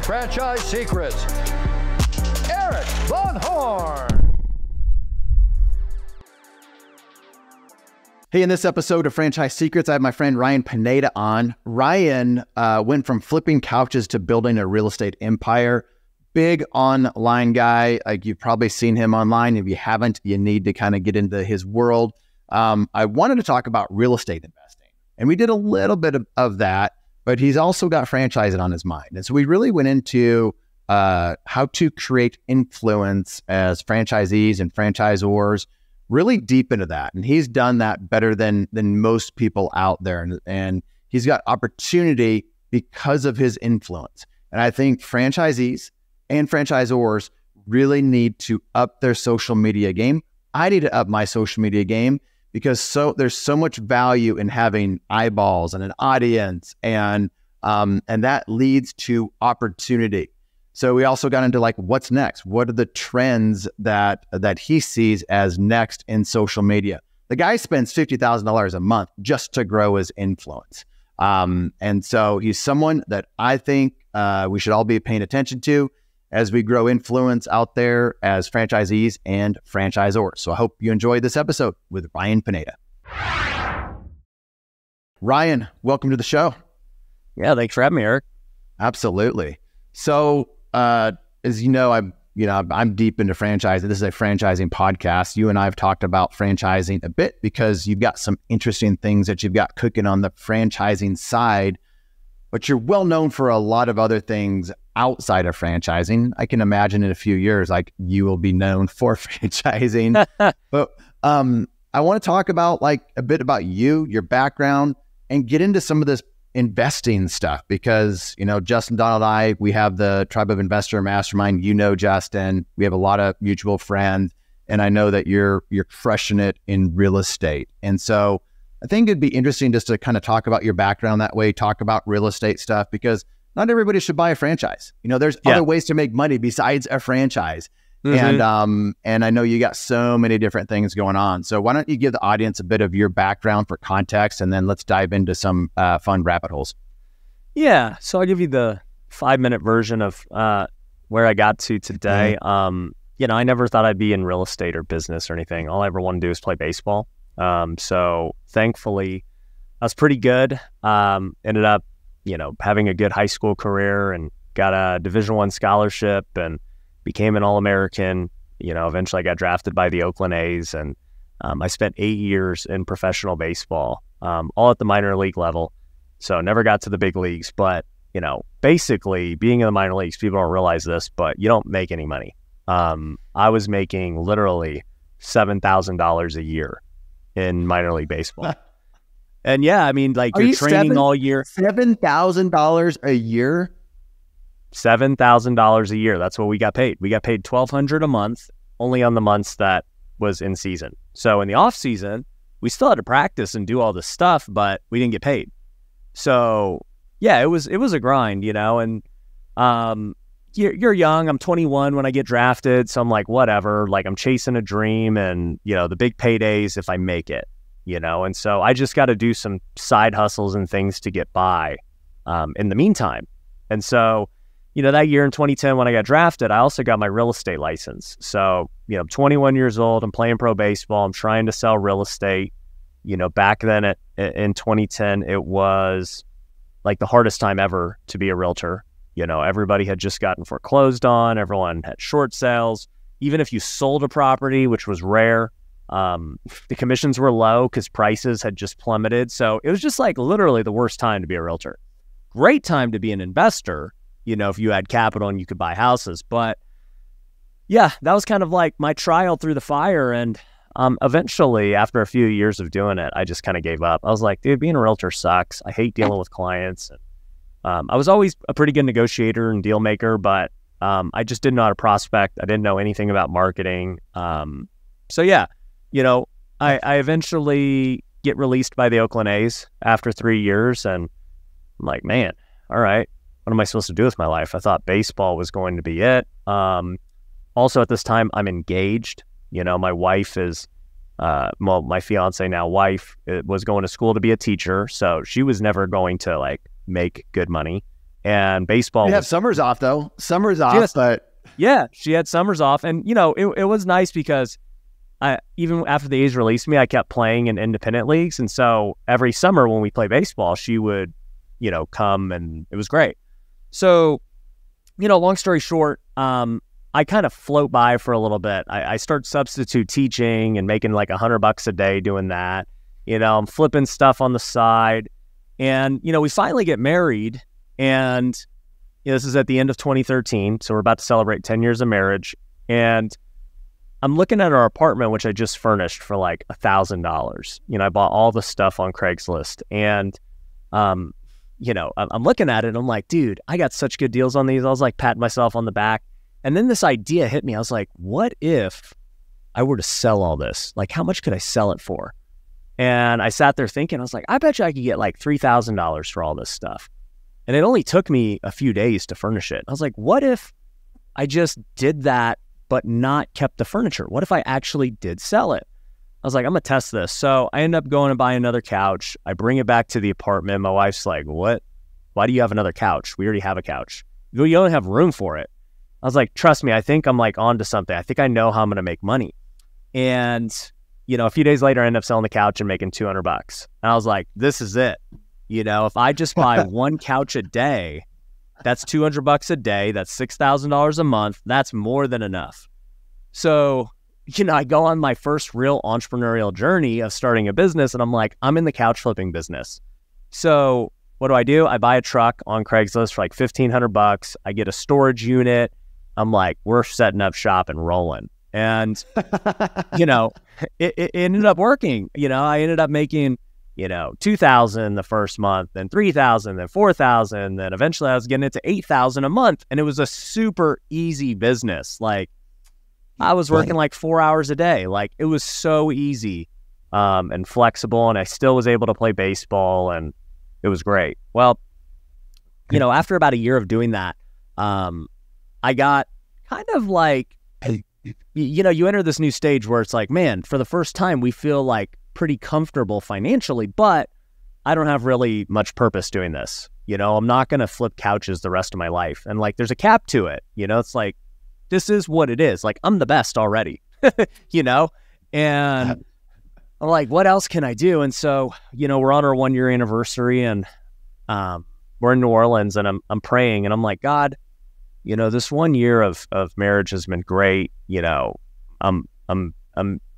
Franchise Secrets, Eric Von Horn. Hey, in this episode of Franchise Secrets, I have my friend Ryan Pineda on. Ryan went from flipping couches to building a real estate empire. Big online guy. Like, you've probably seen him online. If you haven't, you need to kind of get into his world. I wanted to talk about real estate investing, and we did a little bit of that, but he's also got franchising on his mind. And so we really went into how to create influence as franchisees and franchisors, really deep into that. And he's done that better than most people out there. And he's got opportunity because of his influence. And I think franchisees and franchisors really need to up their social media game. I need to up my social media game because there's so much value in having eyeballs and an audience, and that leads to opportunity. So we also got into like, what's next? What are the trends that he sees as next in social media? The guy spends $50,000 a month just to grow his influence. And so he's someone that I think we should all be paying attention to as we grow influence out there as franchisees and franchisors. So I hope you enjoyed this episode with Ryan Pineda. Ryan, welcome to the show. Yeah, thanks for having me, Eric. Absolutely. So, as you know, I'm deep into franchising. This is a franchising podcast. You and I have talked about franchising a bit because you've got some interesting things that you've got cooking on the franchising side, but you're well known for a lot of other things outside of franchising. I can imagine in a few years, like, you will be known for franchising. But I want to talk about like a bit about you, your background, and get into some of this investing stuff, because, you know, Justin, Donald, and I, we have the Tribe of Investor Mastermind. You know, Justin, we have a lot of mutual friends, and I know that you're crushing it in real estate. And so I think it'd be interesting just to kind of talk about your background that way, talk about real estate stuff, because not everybody should buy a franchise. You know, there's other ways to make money besides a franchise. Mm-hmm. And I know you got so many different things going on. So why don't you give the audience a bit of your background for context, and then let's dive into some fun rabbit holes. Yeah. So I'll give you the 5-minute version of where I got to today. Mm-hmm. You know, I never thought I'd be in real estate or business or anything. All I ever wanted to do is play baseball. So thankfully I was pretty good. Ended up, you know, having a good high school career and got a Division I scholarship and became an All-American. You know, eventually I got drafted by the Oakland A's, and I spent 8 years in professional baseball, all at the minor league level. So never got to the big leagues, but, you know, basically being in the minor leagues, people don't realize this, but you don't make any money. I was making literally $7,000 a year in minor league baseball. And yeah, I mean, like, you're training all year. $7,000 a year? $7,000 a year. That's what we got paid. We got paid $1,200 a month, only on the months that was in season. So in the off season, we still had to practice and do all this stuff, but we didn't get paid. So yeah, it was a grind, you know. And you're young. I'm 21 when I get drafted, so I'm like, whatever. Like, I'm chasing a dream, and, you know, the big paydays if I make it, you know. And so I just got to do some side hustles and things to get by in the meantime. And so, you know, that year in 2010 when I got drafted, I also got my real estate license. So, you know, I'm 21 years old. I'm playing pro baseball. I'm trying to sell real estate. You know, back then in 2010, it was like the hardest time ever to be a realtor. You know, everybody had just gotten foreclosed on. Everyone had short sales. Even if you sold a property, which was rare, the commissions were low because prices had just plummeted. So it was just like literally the worst time to be a realtor. Great time to be an investor, you know, if you had capital and you could buy houses. But yeah, that was kind of like my trial through the fire. And eventually, after a few years of doing it, I just kind of gave up. I was like, dude, being a realtor sucks. I hate dealing with clients. And I was always a pretty good negotiator and deal maker, but I just didn't know how to prospect. I didn't know anything about marketing. So yeah, you know, I eventually get released by the Oakland A's after 3 years. And I'm like, man, all right, what am I supposed to do with my life? I thought baseball was going to be it. Also at this time, I'm engaged. You know, my wife is, well, my fiance now wife was going to school to be a teacher. So she was never going to like make good money. and baseball. You have summers off though. Summers off, but yeah, she had summers off, and you know, it was nice because even after the A's released me, I kept playing in independent leagues, and so every summer when we play baseball, she would, you know, come, and it was great. So, you know, long story short, I kind of float by for a little bit. I start substitute teaching and making like $100 a day doing that. You know, I'm flipping stuff on the side, and you know, we finally get married, and you know, this is at the end of 2013, so we're about to celebrate 10 years of marriage, and I'm looking at our apartment, which I just furnished for like $1,000. You know, I bought all the stuff on Craigslist, and you know, I'm looking at it and I'm like, dude, I got such good deals on these. I was like patting myself on the back. And then this idea hit me. I was like, what if I were to sell all this? Like, how much could I sell it for? And I sat there thinking, I was like, I bet you I could get like $3,000 for all this stuff. And it only took me a few days to furnish it. I was like, what if I just did that, but not kept the furniture? What if I actually did sell it? I was like, I'm going to test this. So I end up going and buying another couch. I bring it back to the apartment. My wife's like, what? Why do you have another couch? We already have a couch. You only have room for it. I was like, trust me, I think I'm like onto something. I think I know how I'm going to make money. And, you know, a few days later, I end up selling the couch and making $200. And I was like, this is it. You know, if I just buy one couch a day, that's $200 a day. That's $6,000 a month. That's more than enough. So, you know, I go on my first real entrepreneurial journey of starting a business, and I'm like, I'm in the couch flipping business. So what do? I buy a truck on Craigslist for like $1,500. I get a storage unit. I'm like, we're setting up shop and rolling. And, you know, it ended up working. You know, I ended up making, you know, $2,000 the first month, then $3,000, then $4,000. Then eventually I was getting it to $8,000 a month. And it was a super easy business. Like, I was working like 4 hours a day. Like, it was so easy and flexible, and I still was able to play baseball, and it was great. Well, you know, after about a year of doing that, I got kind of like, you know, you enter this new stage where it's like, man, for the first time, we feel like pretty comfortable financially, but I don't have really much purpose doing this. You know, I'm not going to flip couches the rest of my life. And like, there's a cap to it. You know, it's like, this is what it is. Like, I'm the best already, you know? And I'm like, what else can I do? And so, you know, we're on our 1 year anniversary, and we're in New Orleans, and I'm praying, and I'm like, God, you know, this 1 year of marriage has been great. You know, I'm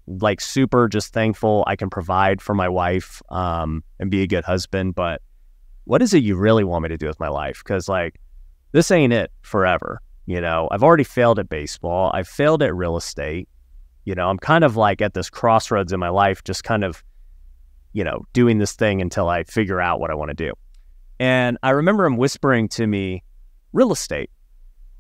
like super just thankful I can provide for my wife and be a good husband. But what is it you really want me to do with my life? Because like, this ain't it forever. You know, I've already failed at baseball. I've failed at real estate. You know, I'm kind of like at this crossroads in my life, just kind of, you know, doing this thing until I figure out what I want to do. And I remember him whispering to me, real estate.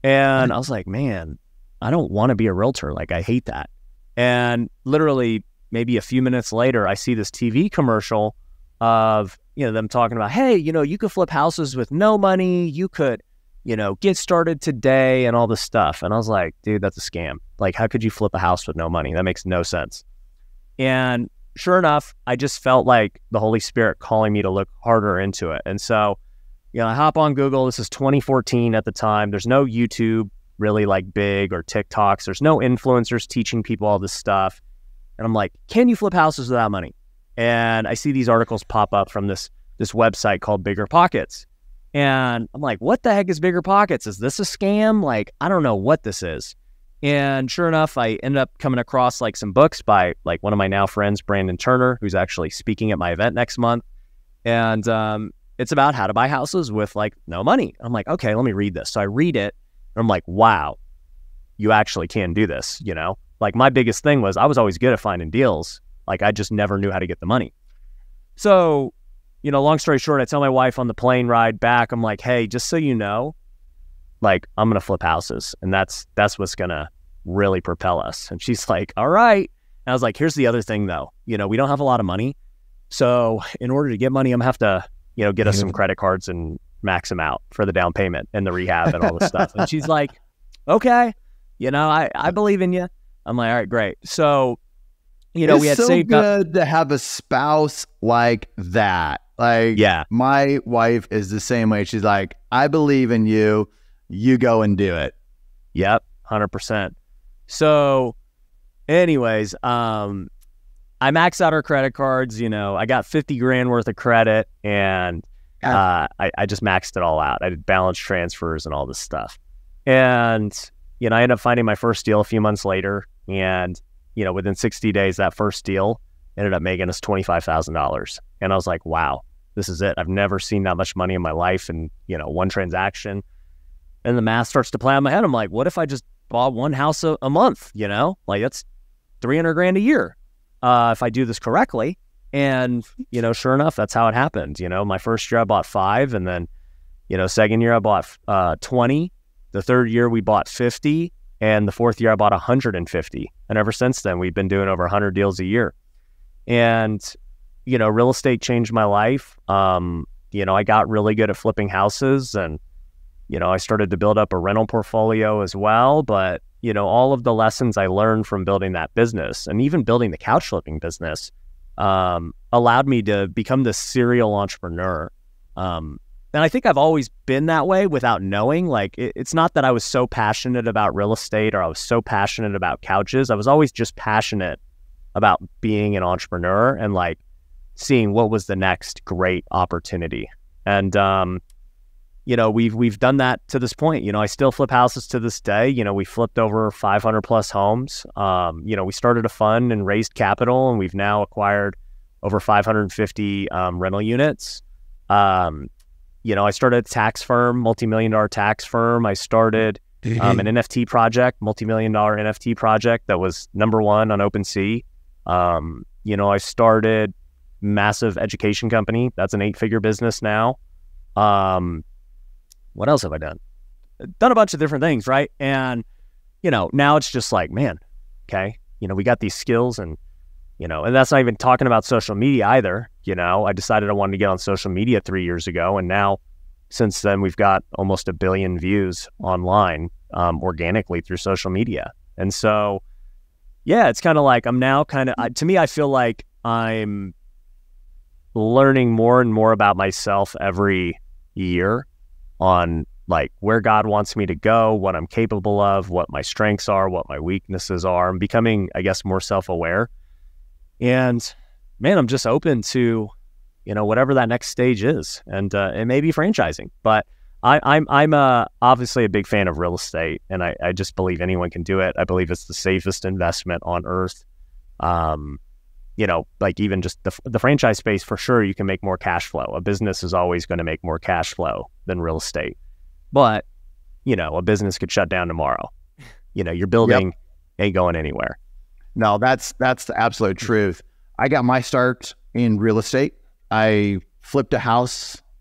And I was like, man, I don't want to be a realtor. Like, I hate that. And literally maybe a few minutes later, I see this TV commercial of, you know, them talking about, hey, you know, you could flip houses with no money. You could, you know, get started today and all this stuff. And I was like, dude, that's a scam. Like, how could you flip a house with no money? That makes no sense. And sure enough, I just felt like the Holy Spirit calling me to look harder into it. And so, you know, I hop on Google. This is 2014 at the time. There's no YouTube really like big or TikToks. There's no influencers teaching people all this stuff. And I'm like, can you flip houses without money? And I see these articles pop up from this website called Bigger Pockets. And I'm like, what the heck is Bigger Pockets? Is this a scam? Like, I don't know what this is. And sure enough, I ended up coming across like some books by like one of my now friends, Brandon Turner, who's actually speaking at my event next month. And it's about how to buy houses with like no money. I'm like, okay, let me read this. So I read it, and I'm like, wow, you actually can do this, you know? Like, my biggest thing was I was always good at finding deals. Like, I just never knew how to get the money. So, you know, long story short, I tell my wife on the plane ride back, I'm like, hey, just so you know, like, I'm going to flip houses, and that's what's going to really propel us. And she's like, all right. And I was like, here's the other thing though. You know, we don't have a lot of money. So in order to get money, I'm going to have to, you know, get us some credit cards and max them out for the down payment and the rehab and all this stuff. And she's like, okay, you know, I believe in you. I'm like, all right, great. So, you know, we had so saved up. Good to have a spouse like that. Like, Yeah. my wife is the same way. She's like, I believe in you. You go and do it. Yep. 100%. So anyways, I maxed out our credit cards. I got 50 grand worth of credit, and I just maxed it all out. I did balance transfers and all this stuff. And, I ended up finding my first deal a few months later. And, within 60 days, that first deal ended up making us $25,000. And I was like, wow, this is it. I've never seen that much money in my life in, one transaction. And the math starts to play on my head. I'm like, what if I just bought one house a month? Like, that's 300 grand a year. If I do this correctly. And, sure enough, that's how it happened. My first year I bought 5, and then, second year I bought 20. The third year we bought 50, and the fourth year I bought 150. And ever since then, we've been doing over 100 deals a year. And, real estate changed my life. I got really good at flipping houses, and, I started to build up a rental portfolio as well. But, all of the lessons I learned from building that business, and even building the couch flipping business, allowed me to become this serial entrepreneur. And I think I've always been that way without knowing. Like, it's not that I was so passionate about real estate or I was so passionate about couches. I was always just passionate about being an entrepreneur and like seeing what was the next great opportunity. And, we've done that to this point. I still flip houses to this day. We flipped over 500 plus homes. We started a fund and raised capital, and we've now acquired over 550 rental units. I started a tax firm, multi-million-dollar tax firm. I started an NFT project, multi-million-dollar NFT project that was number 1 on OpenSea. I started massive education company. That's an 8-figure business now. What else have I done? Done a bunch of different things, right? And, now it's just like, man, okay, we got these skills, and, and that's not even talking about social media either. I decided I wanted to get on social media 3 years ago. And now, since then, we've got almost 1 billion views online, organically through social media. And so, yeah, it's kind of like I'm now to me, I feel like I'm learning more and more about myself every year on like where God wants me to go, what I'm capable of, what my strengths are, what my weaknesses are. I'm becoming, I guess, more self-aware. And man, I'm just open to, whatever that next stage is. And it may be franchising, but I'm obviously a big fan of real estate, and I just believe anyone can do it. I believe it's the safest investment on earth. Like even just the franchise space, for sure, you can make more cash flow. A business is always going to make more cash flow than real estate. But, a business could shut down tomorrow. Your building ain't going anywhere. No, that's the absolute truth. I got my start in real estate. I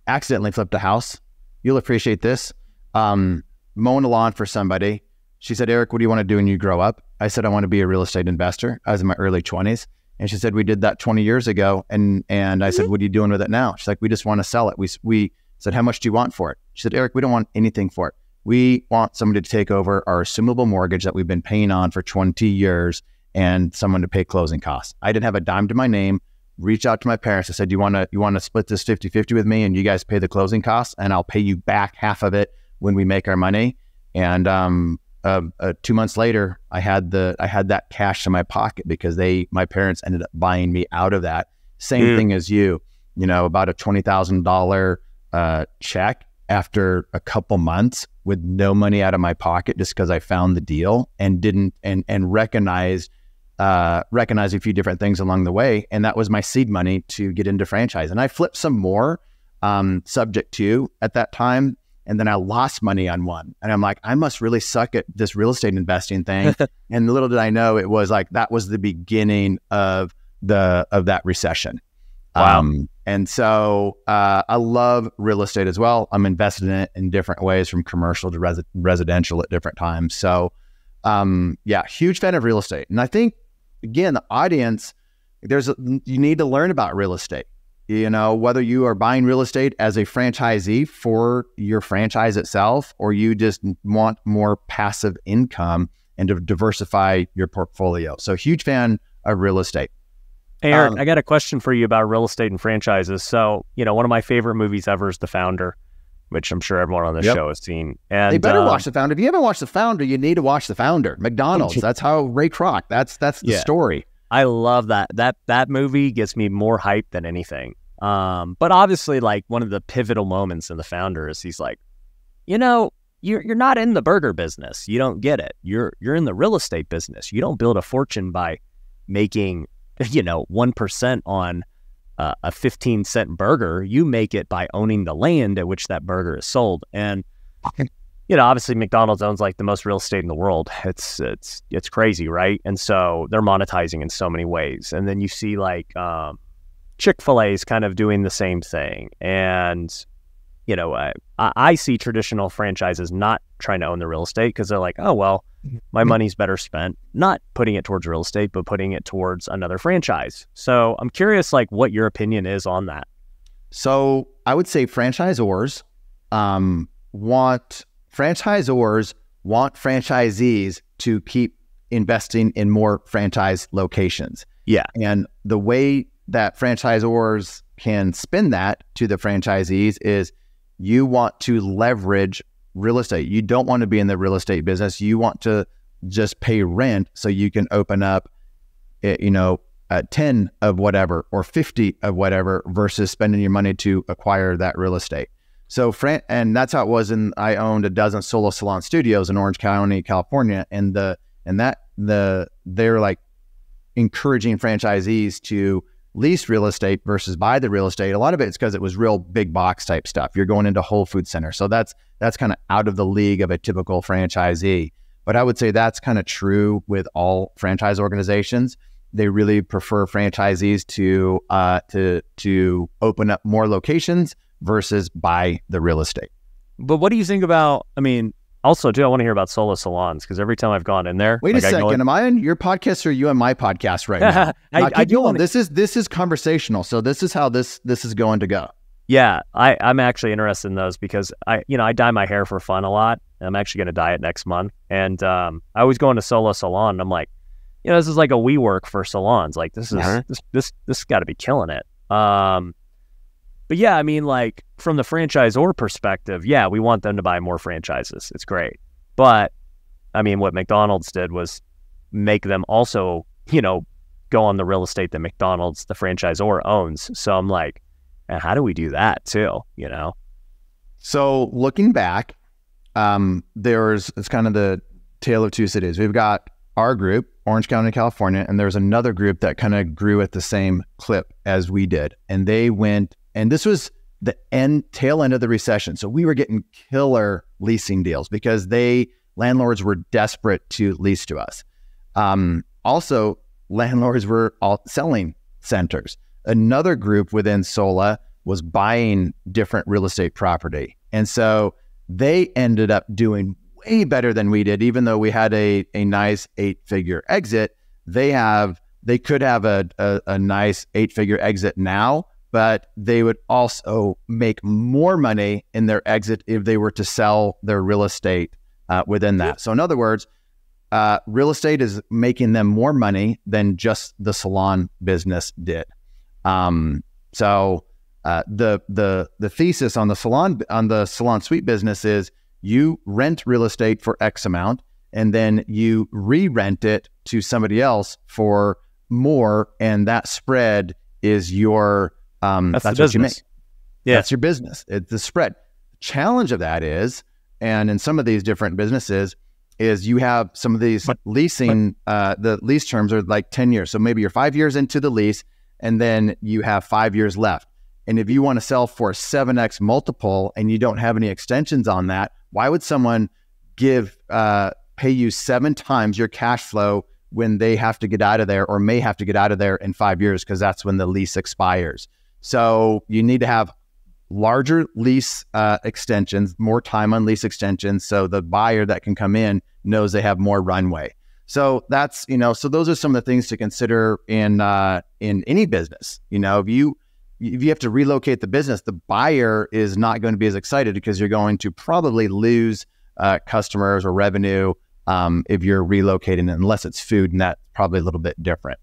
accidentally flipped a house. You'll appreciate this. Mowing the lawn for somebody. She said, Eric, what do you want to do when you grow up? I said, I want to be a real estate investor. I was in my early 20s. And she said, we did that 20 years ago. And I said, what are you doing with it now? She's like, we just want to sell it. We said, how much do you want for it? She said, Eric, we don't want anything for it. We want somebody to take over our assumable mortgage that we've been paying on for 20 years and someone to pay closing costs. I didn't have a dime to my name. Reached out to my parents. I said, you want to split this 50-50 with me, and you guys pay the closing costs, and I'll pay you back half of it when we make our money. And 2 months later, I had that cash in my pocket because my parents ended up buying me out of that. Same thing as you, about a $20,000 check after a couple months with no money out of my pocket, just because I found the deal and didn't and recognized a few different things along the way. And that was my seed money to get into franchise. And I flipped some more subject to at that time. And then I lost money on one. And I'm like, I must really suck at this real estate investing thing. And little did I know, it was like, that was the beginning of that recession. Wow. And so I love real estate as well. I'm invested in it in different ways, from commercial to residential at different times. So huge fan of real estate. And I think, again, the audience, you need to learn about real estate. Whether you are buying real estate as a franchisee for your franchise itself, or you just want more passive income and to diversify your portfolio. So huge fan of real estate. Hey, Eric, I got a question for you about real estate and franchises. So, one of my favorite movies ever is The Founder, which I'm sure everyone on this show has seen. And they better watch The Founder. If you haven't watched The Founder, you need to watch The Founder. McDonald's. That's how Ray Kroc. That's the story. I love that. That movie gets me more hype than anything. But obviously, like, one of the pivotal moments in The Founder is he's like, you're not in the burger business. You don't get it. You're in the real estate business. You don't build a fortune by making 1% on a 15-cent burger. You make it by owning the land at which that burger is sold. And obviously McDonald's owns like the most real estate in the world. It's crazy, right? And so they're monetizing in so many ways. And then you see like Chick-fil-A is kind of doing the same thing. And I see traditional franchises not trying to own the real estate because they're like, oh, well, my money's better spent not putting it towards real estate, but putting it towards another franchise. So I'm curious, like, what your opinion is on that. So I would say franchisors want franchisees to keep investing in more franchise locations. Yeah. And the way that franchisors can spin that to the franchisees is you want to leverage real estate. You don't want to be in the real estate business. You want to just pay rent so you can open up, 10 of whatever or 50 of whatever versus spending your money to acquire that real estate. So, and that's how it was. I owned a dozen solo salon studios in Orange County, California, and they're like encouraging franchisees to lease real estate versus buy the real estate. A lot of it is because it was real big box type stuff. You're going into Whole Food Center. So that's kind of out of the league of a typical franchisee. But I would say that's kind of true with all franchise organizations. They really prefer franchisees to open up more locations versus buy the real estate. But what do you think about, also too, I want to hear about solo salons because every time I've gone in there. Wait a second, am I on your podcast or are you on my podcast right now? I do want this is conversational, so this is how this is going to go. Yeah, I'm actually interested in those because I dye my hair for fun a lot. I'm actually going to dye it next month, and I always go into solo salon. And I'm like, this is like a WeWork for salons. Like this is this got to be killing it. But yeah, like from the franchisor perspective, yeah, we want them to buy more franchises. It's great. But what McDonald's did was make them also, go on the real estate that McDonald's, the franchisor, owns. So I'm like, how do we do that too? So looking back, it's kind of the tale of two cities. We've got our group, Orange County, California, and there's another group that kind of grew at the same clip as we did. And they went, and this was the tail end of the recession. So we were getting killer leasing deals because landlords were desperate to lease to us. Also, landlords were all selling centers. Another group within Sola was buying different real estate property. And so they ended up doing way better than we did, even though we had a nice 8-figure exit. They could have a nice 8-figure exit now, but they would also make more money in their exit if they were to sell their real estate within that. So in other words, real estate is making them more money than just the salon business did. So the thesis on the salon suite business is you rent real estate for X amount, and then you re-rent it to somebody else for more, and that spread is your that's what you make. Yeah. That's your business. It's the spread. Challenge of that is, and in some of these different businesses, is you have some of these leasing, the lease terms are like 10 years. So maybe you're 5 years into the lease, and then you have 5 years left. And if you want to sell for a 7x multiple and you don't have any extensions on that, why would someone pay you 7 times your cash flow when they have to get out of there or may have to get out of there in 5 years because that's when the lease expires? So you need to have larger lease extensions, more time on lease extensions, so the buyer that can come in knows they have more runway. So that's, so those are some of the things to consider in any business. If you have to relocate the business, the buyer is not going to be as excited because you're going to probably lose customers or revenue if you're relocating, unless it's food, and that's probably a little bit different.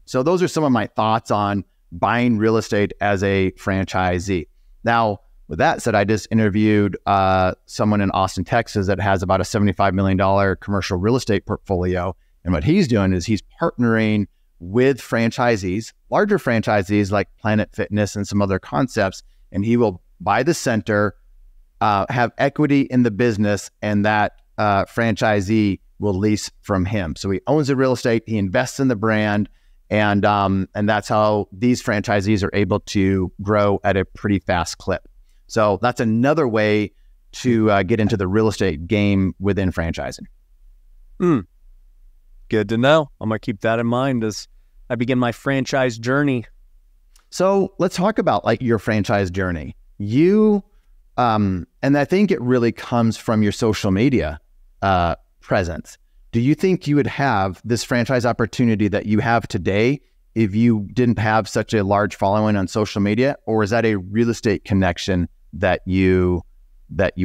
So those are some of my thoughts on buying real estate as a franchisee. Now, with that said, I just interviewed someone in Austin, Texas that has about a $75 million commercial real estate portfolio. And what he's doing is he's partnering with franchisees, larger franchisees like Planet Fitness and some other concepts, and he will buy the center, have equity in the business, and that franchisee will lease from him. So he owns the real estate, he invests in the brand, and that's how these franchisees are able to grow at a pretty fast clip. So that's another way to get into the real estate game within franchising. Good to know. I'm going to keep that in mind as I begin my franchise journey. So let's talk about like your franchise journey. You, and I think it really comes from your social media presence. Do you think you would have this franchise opportunity that you have today if you didn't have such a large following on social media? Or is that a real estate connection that you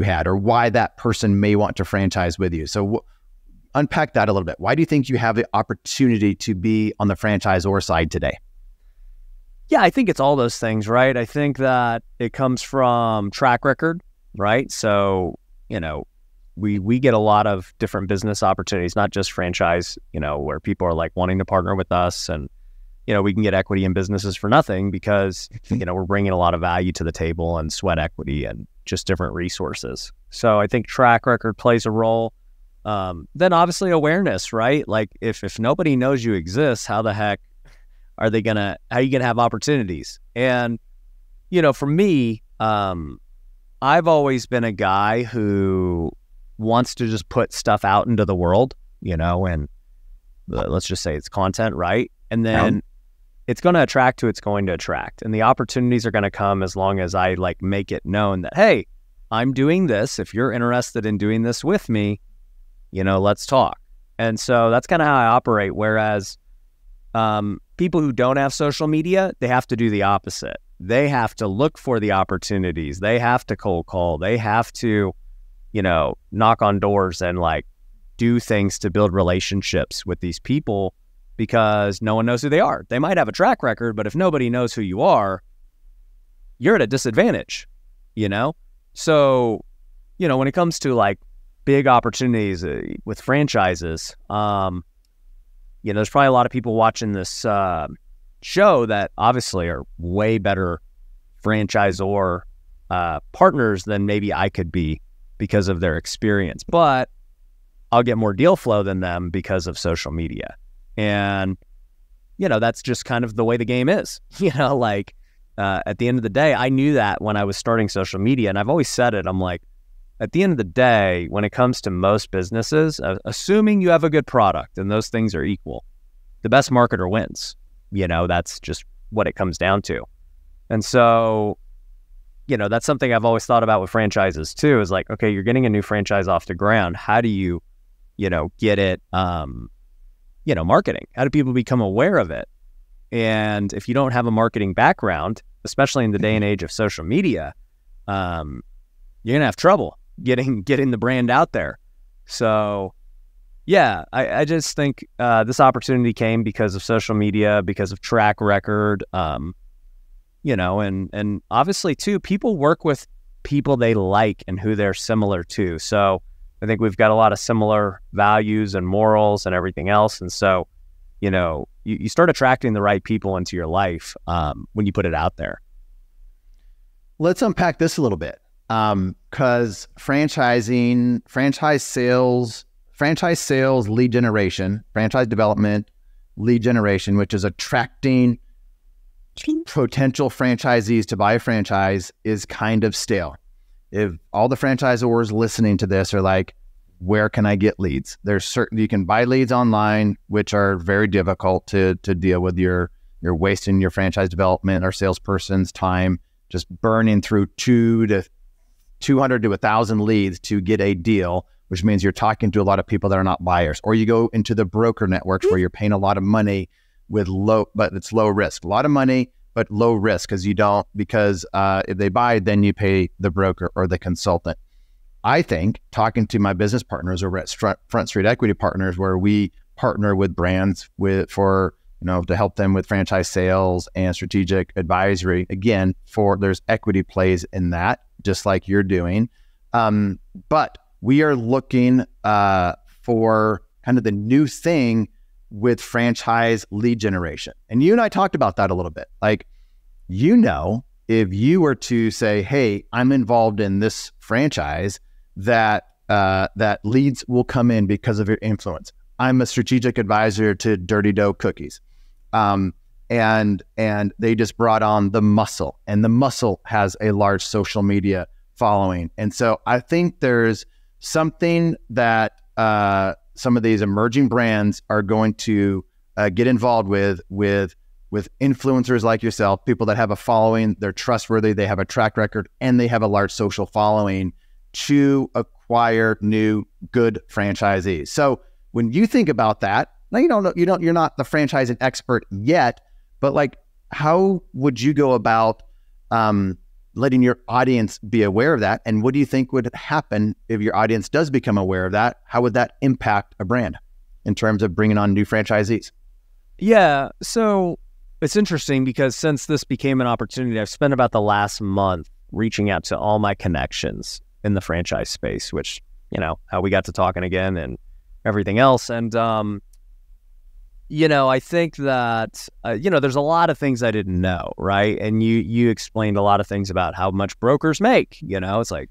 had, or why that person may want to franchise with you? So unpack that a little bit. Why do you think you have the opportunity to be on the franchisor side today? Yeah, I think it's all those things, right? I think that it comes from track record, right? So, we get a lot of different business opportunities, not just franchise, where people are like wanting to partner with us, and, we can get equity in businesses for nothing because, we're bringing a lot of value to the table and sweat equity and just different resources. So I think track record plays a role. Then obviously awareness, right? Like if nobody knows you exist, how the heck how are you going to have opportunities? And, for me, I've always been a guy who wants to just put stuff out into the world, and let's just say it's content, right? And then it's going to attract who it's going to attract. And the opportunities are going to come as long as I like make it known that, hey, I'm doing this. If you're interested in doing this with me, let's talk. And so that's kind of how I operate. Whereas people who don't have social media, they have to do the opposite. They have to look for the opportunities. They have to cold call. They have to, knock on doors and like do things to build relationships with these people because no one knows who they are. They might have a track record, but if nobody knows who you are, you're at a disadvantage, So, when it comes to like big opportunities with franchises, there's probably a lot of people watching this show that obviously are way better franchisor partners than maybe I could be because of their experience. But I'll get more deal flow than them because of social media. And, that's just kind of the way the game is. At the end of the day, I knew that when I was starting social media, and I've always said it, I'm like, at the end of the day, when it comes to most businesses, assuming you have a good product and those things are equal, the best marketer wins. That's just what it comes down to. And so, that's something I've always thought about with franchises too, is like, okay, you're getting a new franchise off the ground. How do you, get it, marketing? How do people become aware of it? And if you don't have a marketing background, especially in the day and age of social media, you're going to have trouble getting the brand out there. So yeah, I just think this opportunity came because of social media, because of track record, and obviously too, people work with people they like and who they're similar to. So I think we've got a lot of similar values and morals and everything else. And so, you start attracting the right people into your life when you put it out there. Let's unpack this a little bit. Because franchise sales, lead generation, franchise development, lead generation, which is attracting potential franchisees to buy a franchise, is kind of stale. If all the franchisors listening to this are like, where can I get leads? There's certain, you can buy leads online, which are very difficult to deal with. You're wasting your franchise development or salesperson's time, just burning through 200 to 1,000 leads to get a deal, which means you're talking to a lot of people that are not buyers. Or you go into the broker networks where you're paying a lot of money but it's low risk. A lot of money, but low risk because if they buy, then you pay the broker or the consultant. I think talking to my business partners over at Front Street Equity Partners, where we partner with brands for to help them with franchise sales and strategic advisory. Again, there's equity plays in that, just like you're doing. But we are looking for kind of the new thing with franchise lead generation. And you and I talked about that a little bit. Like, if you were to say, hey, I'm involved in this franchise, that leads will come in because of your influence. I'm a strategic advisor to Dirty Dough Cookies. And they just brought on The Muscle, and The Muscle has a large social media following. And so I think there's something that some of these emerging brands are going to get involved with influencers like yourself, people that have a following, they're trustworthy, they have a track record, and they have a large social following to acquire new good franchisees. So when you think about that, now you're not the franchising expert yet, but like, how would you go about letting your audience be aware of that? And what do you think would happen if your audience does become aware of that? How would that impact a brand in terms of bringing on new franchisees? Yeah, so it's interesting because since this became an opportunity, I've spent about the last month reaching out to all my connections in the franchise space, which, how we got to talking again and everything else. And, I think that, there's a lot of things I didn't know, right? And you explained a lot of things about how much brokers make. It's like,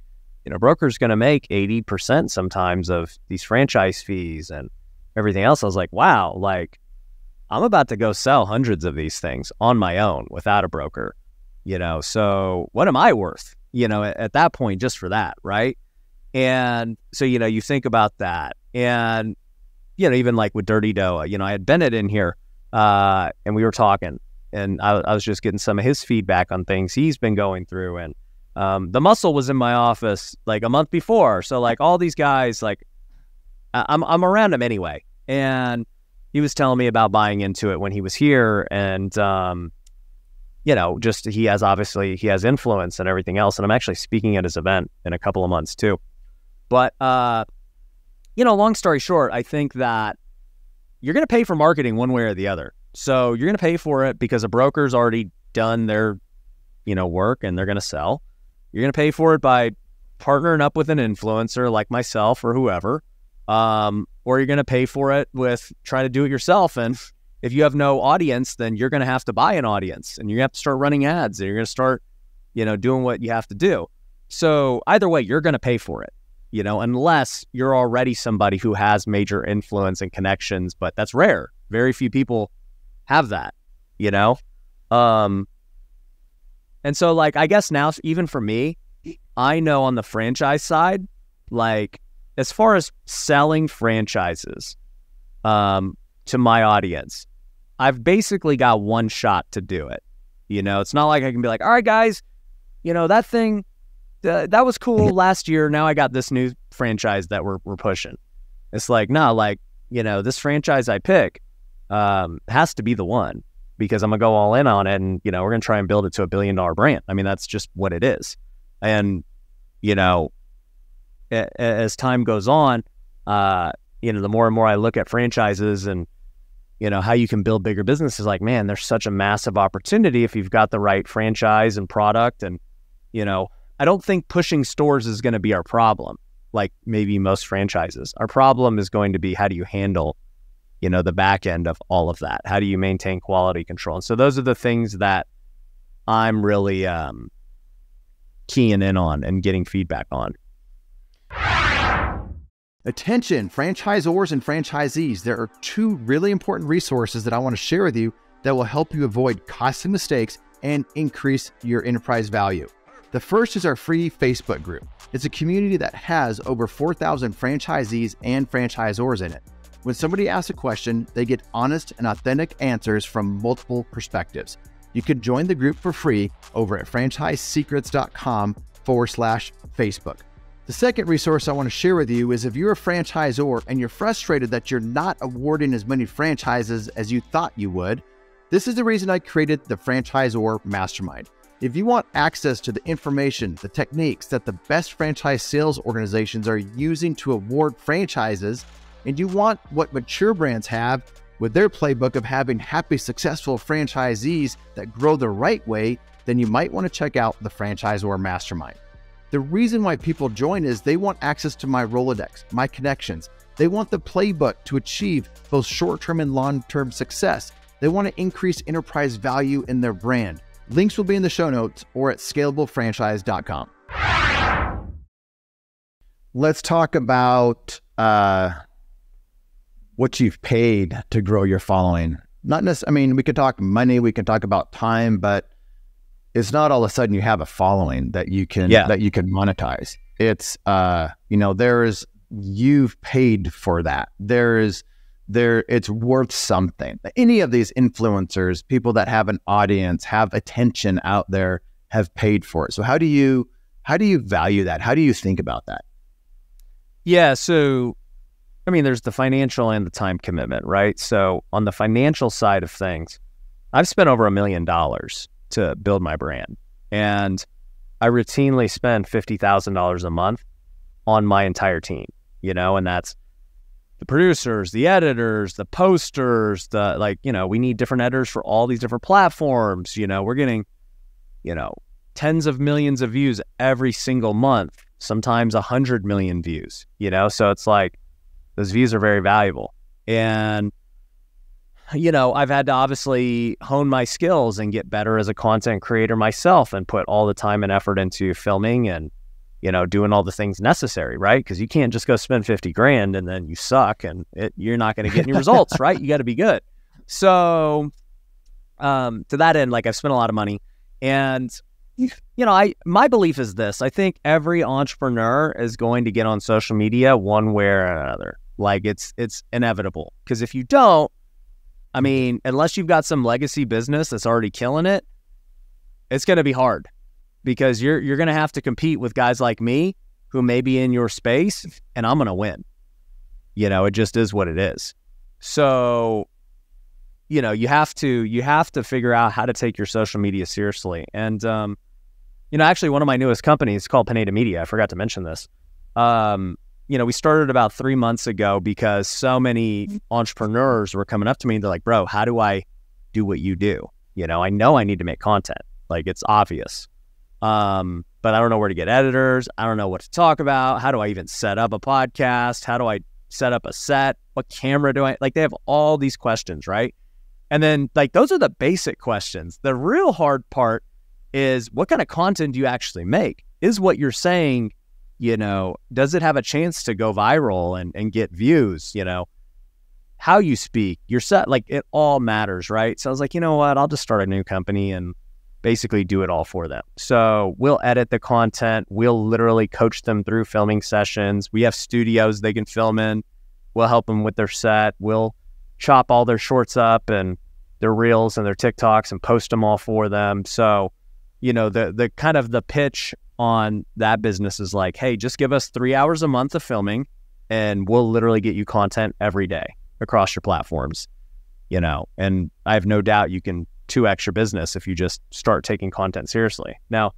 brokers going to make 80% sometimes of these franchise fees and everything else. I was like, wow, like, I'm about to go sell hundreds of these things on my own without a broker, so what am I worth, at that point, just for that, right? And so, you think about that. And, even like with Dirty Dough, I had Bennett in here and we were talking, and I was just getting some of his feedback on things he's been going through. And The Muscle was in my office like a month before. So like all these guys, like I'm around him anyway. And he was telling me about buying into it when he was here. And, just he has influence and everything else. And I'm actually speaking at his event in a couple of months too. But, long story short, I think that you're going to pay for marketing one way or the other. So you're going to pay for it because a broker's already done their, work and they're going to sell. You're going to pay for it by partnering up with an influencer like myself or whoever. Or you're going to pay for it with trying to do it yourself. And if you have no audience, then you're going to have to buy an audience and you're going to have to start running ads and you're going to start, doing what you have to do. So either way, you're going to pay for it, unless you're already somebody who has major influence and connections, but that's rare. Very few people have that, And so like, I guess now, even for me, I know on the franchise side, like, as far as selling franchises to my audience, I've basically got one shot to do it. It's not like I can be like, all right, guys, that thing, that was cool last year. Now I got this new franchise that we're pushing. It's like, no, like, this franchise I pick has to be the one because I'm going to go all in on it. And, we're going to try and build it to $1 billion brand. I mean, that's just what it is. And, as time goes on, the more and more I look at franchises and, how you can build bigger businesses, like, man, there's such a massive opportunity if you've got the right franchise and product. And, I don't think pushing stores is going to be our problem, like maybe most franchises. Our problem is going to be, how do you handle, the back end of all of that? How do you maintain quality control? And so those are the things that I'm really keying in on and getting feedback on. Attention, franchisors and franchisees. There are two really important resources that I want to share with you that will help you avoid costly mistakes and increase your enterprise value. The first is our free Facebook group. It's a community that has over 4,000 franchisees and franchisors in it. When somebody asks a question, they get honest and authentic answers from multiple perspectives. You can join the group for free over at franchisesecrets.com/Facebook. The second resource I want to share with you is if you're a franchisor and you're frustrated that you're not awarding as many franchises as you thought you would, this is the reason I created the Franchisor Mastermind. If you want access to the information, the techniques that the best franchise sales organizations are using to award franchises, and you want what mature brands have, with their playbook of having happy, successful franchisees that grow the right way, then you might want to check out the Franchisor Mastermind. The reason why people join is they want access to my Rolodex, my connections. They want the playbook to achieve both short-term and long-term success. They want to increase enterprise value in their brand. Links will be in the show notes or at scalablefranchise.com. Let's talk about what you've paid to grow your following. Not necessarily, I mean, we could talk money, we could talk about time, but it's not all of a sudden you have a following that you can monetize. It's you've paid for that. It's worth something. Any of these influencers, people that have an audience, have attention out there, have paid for it. So how do you value that? How do you think about that? Yeah, so I mean, there's the financial and the time commitment, right? So on the financial side of things, I've spent over $1 million to build my brand. And I routinely spend $50,000 a month on my entire team, and that's the producers, the editors, the posters, we need different editors for all these different platforms. We're getting, tens of millions of views every single month, sometimes 100 million views, so it's like, those views are very valuable. And, I've had to obviously hone my skills and get better as a content creator myself and put all the time and effort into filming and, doing all the things necessary, right? Because you can't just go spend 50 grand and then you suck and you're not going to get any results, right? You got to be good. So to that end, I've spent a lot of money. And, my belief is this. I think every entrepreneur is going to get on social media one way or another. It's inevitable. Because if you don't, I mean, unless you've got some legacy business that's already killing it, it's going to be hard because you're going to have to compete with guys like me who may be in your space, and I'm going to win. It just is what it is. So, you have to figure out how to take your social media seriously. And, actually one of my newest companies is called Pineda Media. I forgot to mention this. We started about 3 months ago because so many entrepreneurs were coming up to me and they're like, bro, how do I do what you do? I know I need to make content. It's obvious. But I don't know where to get editors. I don't know what to talk about. How do I even set up a podcast? How do I set up a set? What camera do I, they have all these questions, right? And then those are the basic questions. The real hard part is what kind of content do you actually make? Is what you're saying, does it have a chance to go viral and get views? How you speak, your set, it all matters, right? So I was like, you know what? I'll just start a new company and basically do it all for them. So we'll edit the content. We'll literally coach them through filming sessions. We have studios they can film in. We'll help them with their set. We'll chop all their shorts up and their reels and their TikToks and post them all for them. So, the kind of the pitch on that business is hey, just give us 3 hours a month of filming and we'll literally get you content every day across your platforms, and I have no doubt you can 2x your business if you just start taking content seriously. Now,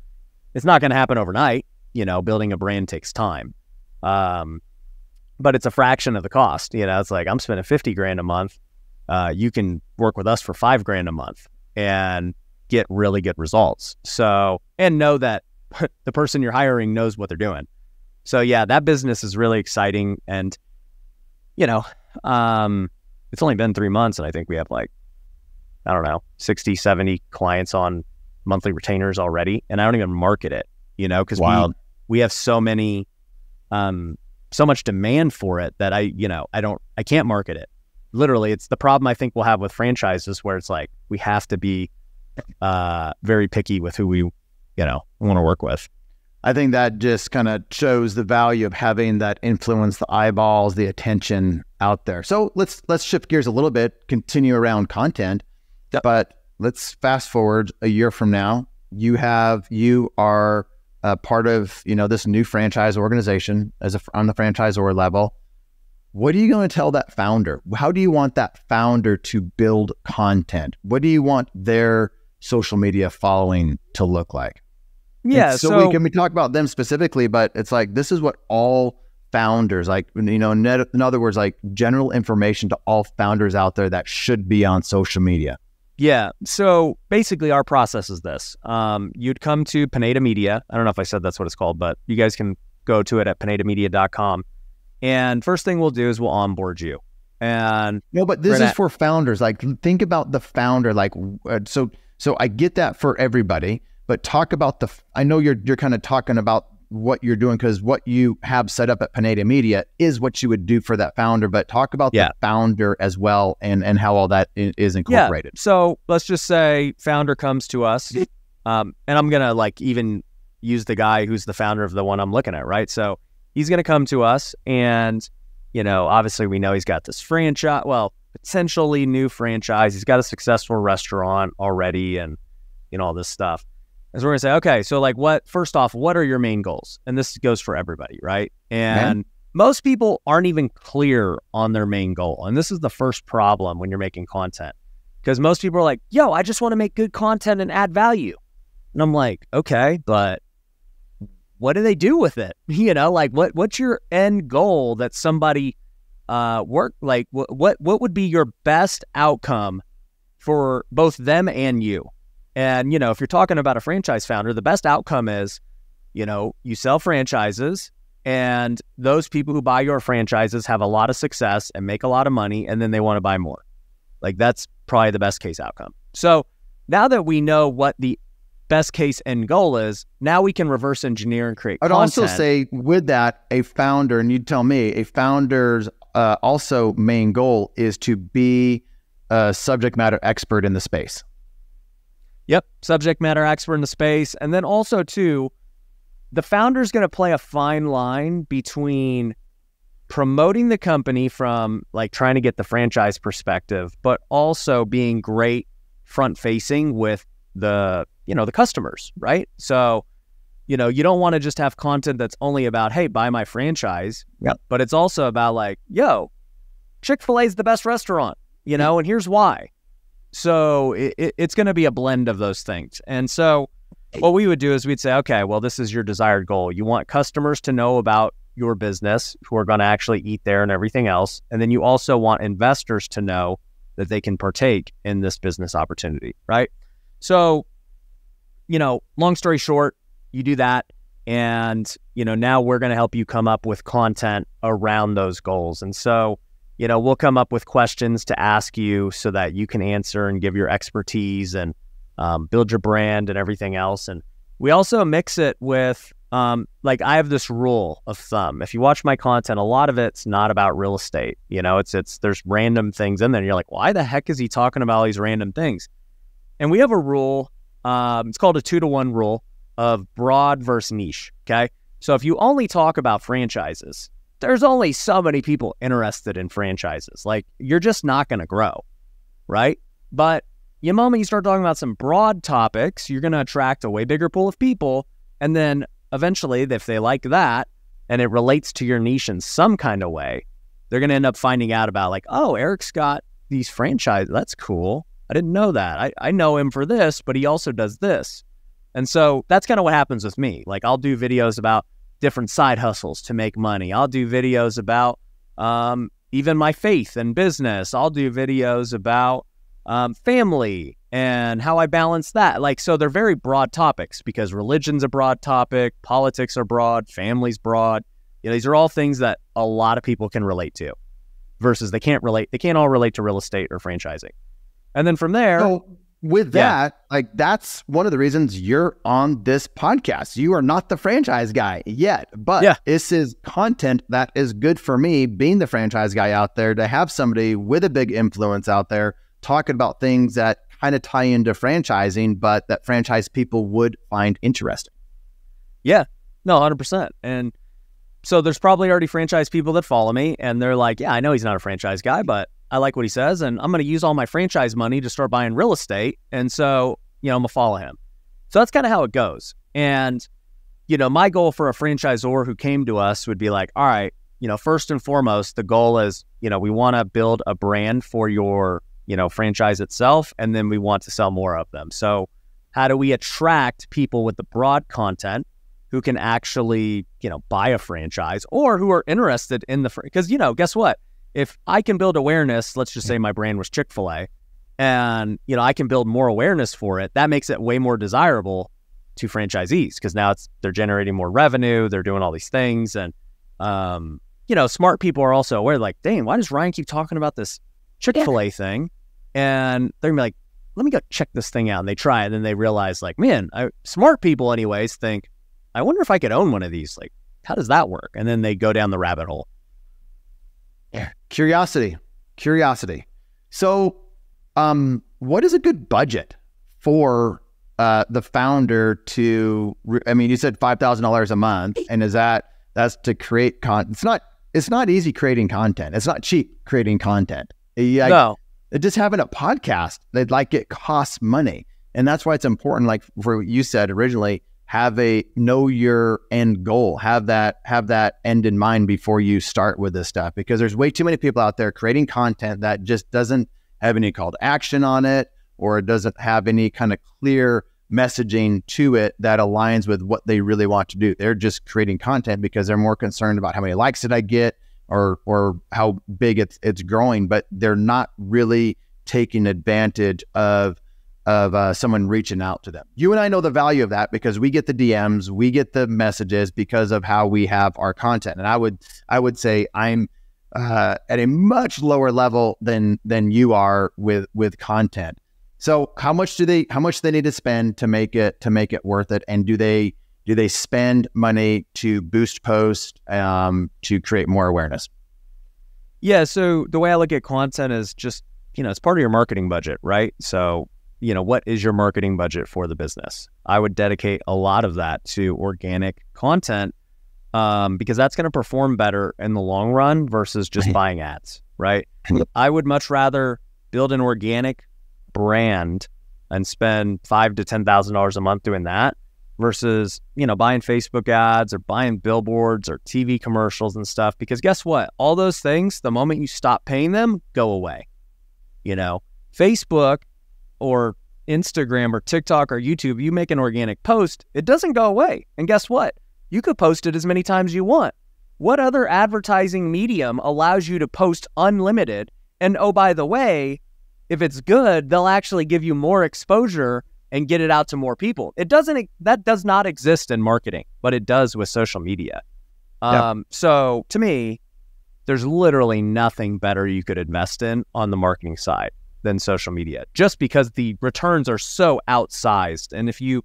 it's not going to happen overnight. Building a brand takes time. But it's a fraction of the cost. It's I'm spending 50 grand a month. You can work with us for 5 grand a month and get really good results. So, and know that the person you're hiring knows what they're doing. So yeah, that business is really exciting. And, it's only been 3 months and I think we have 60, 70 clients on monthly retainers already. And I don't even market it, because we have so many, so much demand for it that I can't market it. Literally, it's the problem I think we'll have with franchises where it's we have to be very picky with who we, want to work with. I think that just kind of shows the value of having that influence, the eyeballs, the attention out there. So let's shift gears a little bit, continue around content, but let's fast forward a year from now. You are part of, this new franchise organization on the franchisor level. What are you going to tell that founder? How do you want that founder to build content? What do you want their social media following to look like? Yeah. So we talk about them specifically, but it's this is what all founders? Like, you know, in other words, like general information to all founders out there that should be on social media. Yeah. So basically our process is this. You'd come to Pineda Media. I don't know if I said that's what it's called, but you guys can go to it at pinedamedia.com. And first thing we'll do is we'll onboard you. And no, but this is for founders. Like, think about the founder. Like, so I get that for everybody, but talk about I know you're kind of talking about what you're doing, because what you have set up at Pineda Media is what you would do for that founder, but talk about the founder as well, and how all that is incorporated. Yeah. So let's just say founder comes to us, and I'm going to like even use the guy who's the founder of the one I'm looking at, right? So he's going to come to us, and, you know, obviously we know he's got this franchise, well, potentially new franchise. He's got a successful restaurant already, and, you know, all this stuff. And so we're going to say, okay, so like first off, what are your main goals? And this goes for everybody, right? And most people aren't even clear on their main goal. And this is the first problem when you're making content, because most people are like, yo, I just want to make good content and add value. And I'm like, okay, but what do they do with it? You know, like what's your end goal that somebody what would be your best outcome for both them and you? And, you know, if you're talking about a franchise founder, the best outcome is, you know, you sell franchises, and those people who buy your franchises have a lot of success and make a lot of money, and then they want to buy more. Like, that's probably the best case outcome. So now that we know what the best case end goal is, now we can reverse engineer and create content. I'd also say with that, a founder, and you'd tell me, a founder's also main goal is to be a subject matter expert in the space. Yep, subject matter expert in the space. And then also, too, the founder's going to play a fine line between promoting the company from like trying to get the franchise perspective, but also being great front-facing with the, you know, the customers, right? So, you know, you don't want to just have content that's only about, hey, buy my franchise. Yep. But it's also about like, yo, Chick-fil-A is the best restaurant, you know, and here's why. So it's going to be a blend of those things. And so what we would do is we'd say, okay, well, this is your desired goal. You want customers to know about your business who are going to actually eat there and everything else. And then you also want investors to know that they can partake in this business opportunity, right? So, you know, long story short, you do that. And, you know, now we're going to help you come up with content around those goals. And so, you know, we'll come up with questions to ask you so that you can answer and give your expertise and build your brand and everything else. And we also mix it with, like, I have this rule of thumb. If you watch my content, a lot of it's not about real estate. You know, there's random things in there. And you're like, why the heck is he talking about all these random things? And we have a rule. It's called a 2-to-1 rule of broad versus niche. Okay. So if you only talk about franchises, there's only so many people interested in franchises. Like, you're just not going to grow, right? But the moment you start talking about some broad topics, you're going to attract a way bigger pool of people. And then eventually, if they like that and it relates to your niche in some kind of way, they're going to end up finding out about like, oh, Eric's got these franchises. That's cool. I didn't know that. I know him for this, but he also does this. And so that's kind of what happens with me. Like, I'll do videos about different side hustles to make money. I'll do videos about even my faith and business. I'll do videos about family and how I balance that. Like, so they're very broad topics because religion's a broad topic, politics are broad, family's broad. You know, these are all things that a lot of people can relate to versus they can't all relate to real estate or franchising. And then from there... So with that, like, that's one of the reasons you're on this podcast. You are not the franchise guy yet, but this is content that is good for me, being the franchise guy out there, to have somebody with a big influence out there talking about things that kind of tie into franchising, but that franchise people would find interesting. Yeah, no, 100%. And so there's probably already franchise people that follow me and they're like, yeah, I know he's not a franchise guy, but I like what he says, and I'm going to use all my franchise money to start buying real estate. And so, you know, I'm going to follow him. So that's kind of how it goes. And, you know, my goal for a franchisor who came to us would be like, all right, you know, first and foremost, the goal is, you know, we want to build a brand for your, you know, franchise itself, and then we want to sell more of them. So how do we attract people with the broad content who can actually, buy a franchise or who are interested in because, guess what? If I can build awareness, let's just say my brand was Chick-fil-A, and, I can build more awareness for it, that makes it way more desirable to franchisees because now they're generating more revenue, they're doing all these things. And, smart people are also aware, like, dang, why does Ryan keep talking about this Chick-fil-A thing? And they're gonna be like, let me go check this thing out. And they try it, and then they realize, like, man, smart people anyways think, I wonder if I could own one of these. Like, how does that work? And then they go down the rabbit hole. Yeah. Curiosity. So, what is a good budget for the founder to? You said $5,000 a month, and that's to create content? It's not easy creating content. It's not cheap creating content. No. Just having a podcast, it costs money, and that's why it's important. Like for what you said originally, know your end goal, have that end in mind before you start with this stuff, because there's way too many people out there creating content that just doesn't have any call to action on it, or it doesn't have any kind of clear messaging to it that aligns with what they really want to do. They're just creating content because they're more concerned about how many likes did I get or how big it's growing, but they're not really taking advantage of someone reaching out to them. You and I know the value of that because we get the DMs, we get the messages because of how we have our content. And I would say I'm at a much lower level than you are with content. So how much do they need to spend to make it worth it? And do they spend money to boost posts to create more awareness? Yeah. So the way I look at content is just, it's part of your marketing budget, right? So, what is your marketing budget for the business? I would dedicate a lot of that to organic content because that's going to perform better in the long run versus just buying ads, right? I would much rather build an organic brand and spend $5,000 to $10,000 a month doing that versus, buying Facebook ads or buying billboards or TV commercials and stuff. Because guess what? All those things, the moment you stop paying them, go away. Facebook or Instagram or TikTok or YouTube, you make an organic post, it doesn't go away. And guess what? You could post it as many times as you want. What other advertising medium allows you to post unlimited? And oh, by the way, if it's good, they'll actually give you more exposure and get it out to more people. That does not exist in marketing, but it does with social media. Yep. So to me, there's literally nothing better you could invest in on the marketing side than social media, just because the returns are so outsized. And if you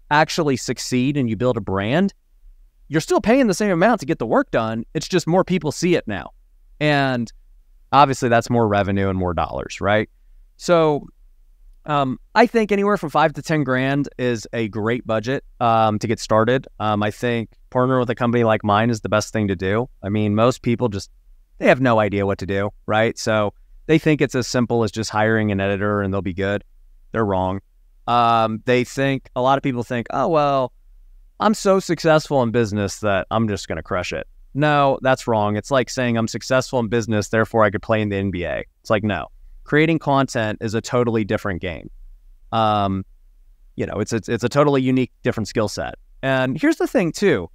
actually succeed and you build a brand, you're still paying the same amount to get the work done. It's just more people see it now. And obviously that's more revenue and more dollars, right? So I think anywhere from $5,000 to $10,000 is a great budget to get started. I think partnering with a company like mine is the best thing to do. Most people they have no idea what to do, right? So they think it's as simple as just hiring an editor and they'll be good. They're wrong. A lot of people think, oh, well, I'm so successful in business that I'm just going to crush it. No, that's wrong. It's like saying I'm successful in business, therefore I could play in the NBA. It's like, no. Creating content is a totally different game. It's a totally unique, different skill set. And here's the thing too,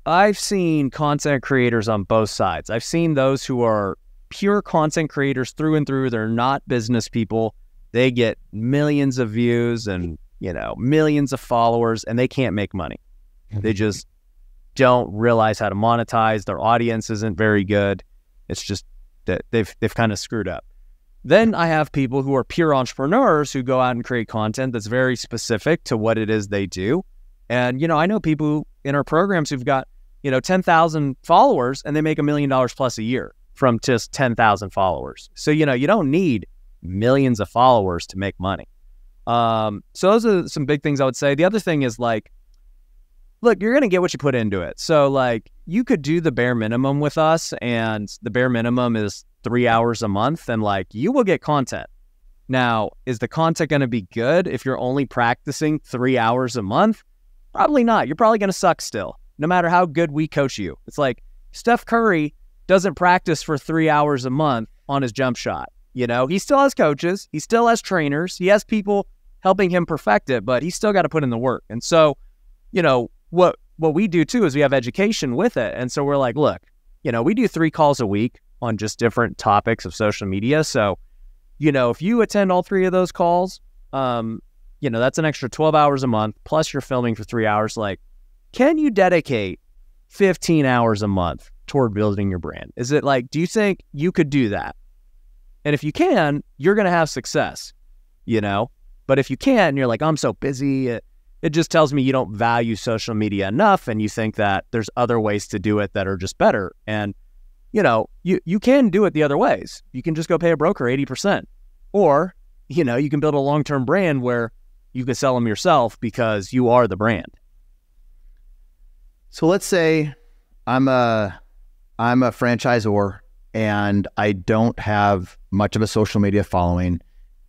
I've seen content creators on both sides. I've seen those who are pure content creators through and through. They're not business people. They get millions of views and, millions of followers, and they can't make money. They just don't realize how to monetize. Their audience isn't very good. It's just that they've kind of screwed up. Then I have people who are pure entrepreneurs who go out and create content that's very specific to what it is they do. And, I know people in our programs who've got, 10,000 followers and they make $1 million plus a year from just 10,000 followers. So, you don't need millions of followers to make money. So those are some big things I would say. The other thing is look, you're going to get what you put into it. So you could do the bare minimum with us, and the bare minimum is 3 hours a month, and you will get content. Now, is the content going to be good if you're only practicing 3 hours a month? Probably not. You're probably going to suck still, no matter how good we coach you. It's like Steph Curry doesn't practice for 3 hours a month on his jump shot. He still has coaches. He still has trainers. He has people helping him perfect it, but he's still got to put in the work. And so what we do too is we have education with it. And so we're like, look, we do 3 calls a week on just different topics of social media. So, if you attend all 3 of those calls, that's an extra 12 hours a month, plus you're filming for 3 hours. Like, can you dedicate 15 hours a month toward building your brand? Is it like, do you think you could do that? And if you can, you're going to have success, but if you can't, and you're like, I'm so busy, it just tells me you don't value social media enough. And you think that there's other ways to do it that are just better. And, you can do it the other ways. You can just go pay a broker 80%, or, you can build a long-term brand where you can sell them yourself because you are the brand. So let's say I'm a franchisor and I don't have much of a social media following,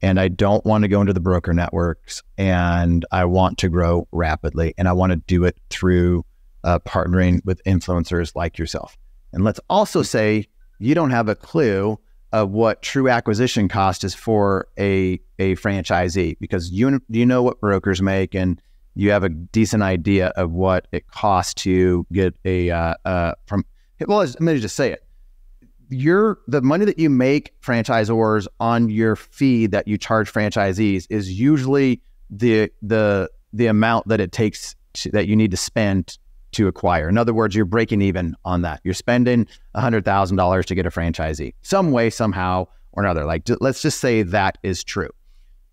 and I don't want to go into the broker networks, and I want to grow rapidly, and I want to do it through partnering with influencers like yourself. And let's also say you don't have a clue of what true acquisition cost is for a franchisee, because you know what brokers make, and you have a decent idea of what it costs to get let me just say it. The money that you make franchisors on your fee that you charge franchisees is usually the amount that it takes that you need to spend to acquire. In other words, you're breaking even on that. You're spending $100,000 to get a franchisee some way, somehow or another. Like, let's just say that is true.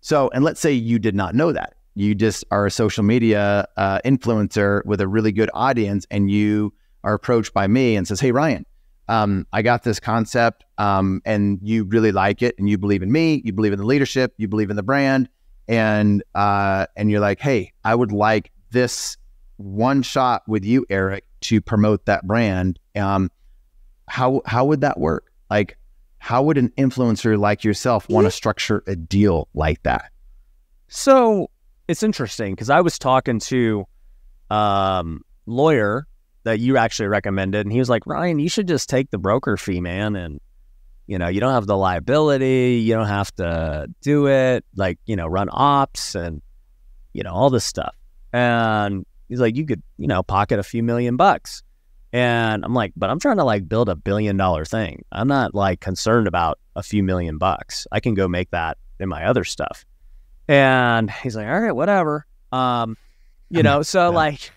So, and let's say you did not know that. You just are a social media influencer with a really good audience, and you are approached by me and says, hey, Ryan, I got this concept, and you really like it, and you believe in me, you believe in the leadership, you believe in the brand, and you're like, hey, I would like this one shot with you, Eric, to promote that brand. How would that work? Like, how would an influencer like yourself want to structure a deal like that? So it's interesting because I was talking to lawyer that you actually recommended, and he was like, Ryan, you should just take the broker fee, man. And, you don't have the liability, you don't have to do it, like, run ops and, all this stuff. And he's like, you could, pocket a few $1,000,000. And I'm like, but I'm trying to like build $1 billion thing. I'm not like concerned about a few $1,000,000. I can go make that in my other stuff. And he's like, all right, whatever. So yeah. Like,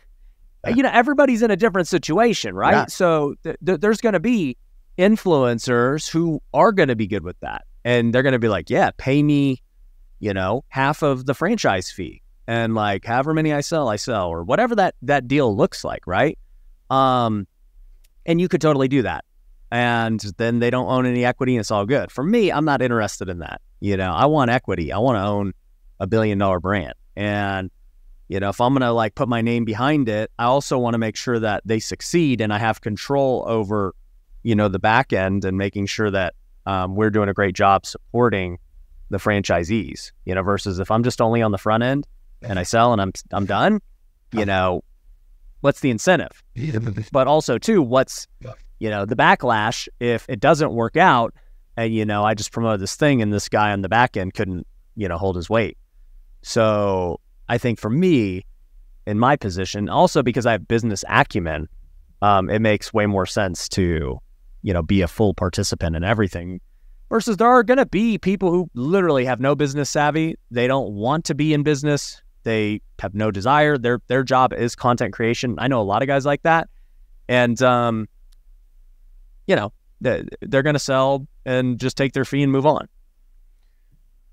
everybody's in a different situation, right? Yeah. So there's going to be influencers who are going to be good with that. And they're going to be like, yeah, pay me, half of the franchise fee. And like, however many I sell, or whatever that deal looks like, right? And you could totally do that. And then they don't own any equity and it's all good. For me, I'm not interested in that. I want equity. I want to own $1 billion brand. And, if I'm going to like put my name behind it, I also want to make sure that they succeed and I have control over, the back end and making sure that we're doing a great job supporting the franchisees, versus if I'm just only on the front end and I sell and I'm done, what's the incentive? But also too, what's, the backlash if it doesn't work out and, I just promoted this thing and this guy on the back end couldn't, hold his weight. So I think for me, in my position, also because I have business acumen, it makes way more sense to, be a full participant in everything. Versus there are going to be people who literally have no business savvy. They don't want to be in business. They have no desire. Their job is content creation. I know a lot of guys like that. And, they're going to sell and just take their fee and move on.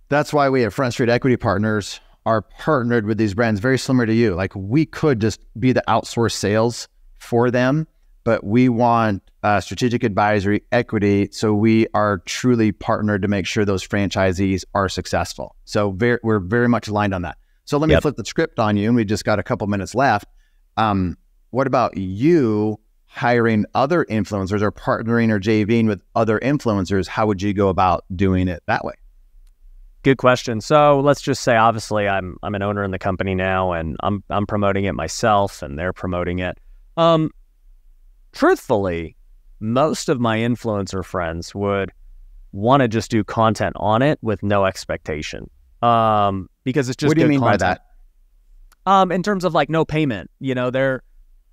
That's why we at Front Street Equity Partners are partnered with these brands very similar to you. Like, we could just be the outsourced sales for them, but we want strategic advisory equity. So we are truly partnered to make sure those franchisees are successful. So we're very much aligned on that. So let me flip the script on you, and we just got a couple minutes left. What about you hiring other influencers or partnering or JVing with other influencers? How would you go about doing it that way? Good question. So let's just say, obviously, I'm an owner in the company now, and I'm promoting it myself, and they're promoting it. Truthfully, most of my influencer friends would want to just do content on it with no expectation. Because it's just what do you mean content. by that? In terms of like no payment, you know,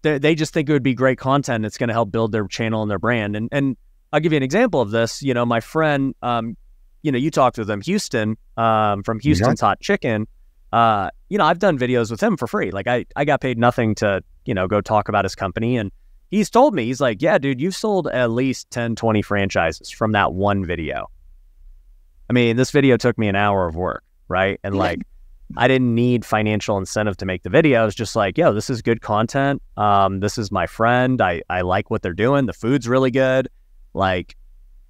they just think it would be great content. It's going to help build their channel and their brand. And I'll give you an example of this. You know, my friend, you know, you talked with him, Houston, from Houston's Hot Chicken. You know, I've done videos with him for free. Like I got paid nothing to, you know, go talk about his company. And he's told me, he's like, yeah, dude, you've sold at least 10, 20 franchises from that one video. I mean, this video took me an hour of work, right? And like, I didn't need financial incentive to make the video. It's just like, yo, this is good content. This is my friend. I like what they're doing. The food's really good. Like,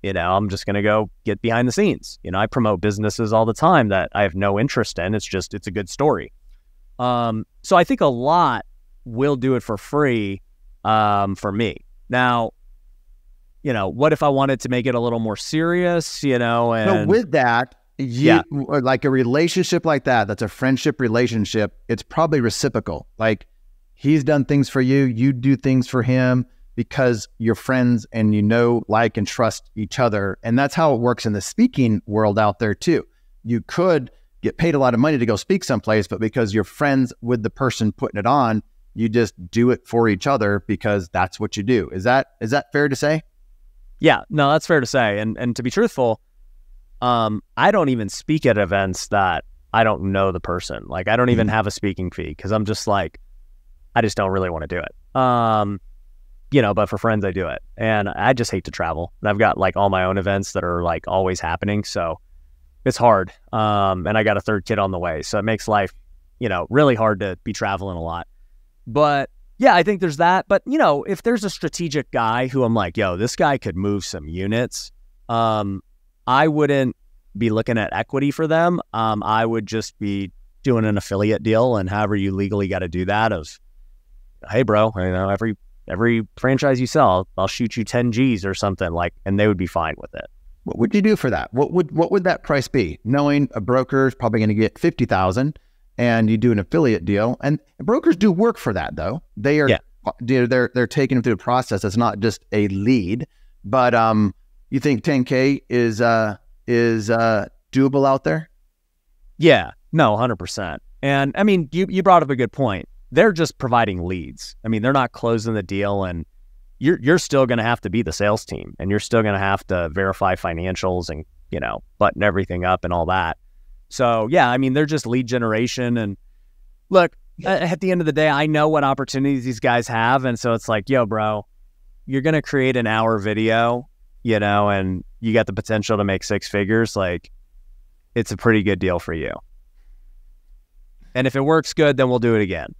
you know, I'm just going to go get behind the scenes. You know, I promote businesses all the time that I have no interest in. It's just, it's a good story. So I think a lot will do it for free for me. Now, you know, what if I wanted to make it a little more serious, you know? And so with that, like a relationship like that, that's a friendship relationship, it's probably reciprocal. Like he's done things for you, you do things for him because you're friends and you know, like, and trust each other. And that's how it works in the speaking world out there too. You could get paid a lot of money to go speak someplace, but because you're friends with the person putting it on, you just do it for each other because that's what you do. Is that fair to say? Yeah, no, that's fair to say. And to be truthful, I don't even speak at events that I don't know the person. Like I don't even have a speaking fee because I'm just like, I just don't really want to do it. You know, but for friends, I do it. And I just hate to travel. And I've got like all my own events that are like always happening. So it's hard. And I got a third kid on the way. So it makes life, you know, really hard to be traveling a lot. But yeah, I think there's that. But, you know, if there's a strategic guy who I'm like, yo, this guy could move some units, I wouldn't be looking at equity for them. I would just be doing an affiliate deal and however you legally got to do that of, hey, bro, you know, every franchise you sell, I'll shoot you 10 G's or something like, and they would be fine with it. What would you do for that? What would that price be? Knowing a broker is probably going to get 50,000 and you do an affiliate deal, and brokers do work for that though. They are, they're taking them through the process. It's not just a lead, but, you think 10K is doable out there? Yeah, no, 100%. And I mean, you brought up a good point. They're just providing leads. I mean, they're not closing the deal, and you're still going to have to be the sales team, and you're still going to have to verify financials and, you know, button everything up and all that. So yeah, I mean, they're just lead generation. And look, at the end of the day, I know what opportunities these guys have. And so it's like, yo, bro, you're going to create an hour video, you know, and you got the potential to make 6 figures. Like, it's a pretty good deal for you. And if it works good, then we'll do it again.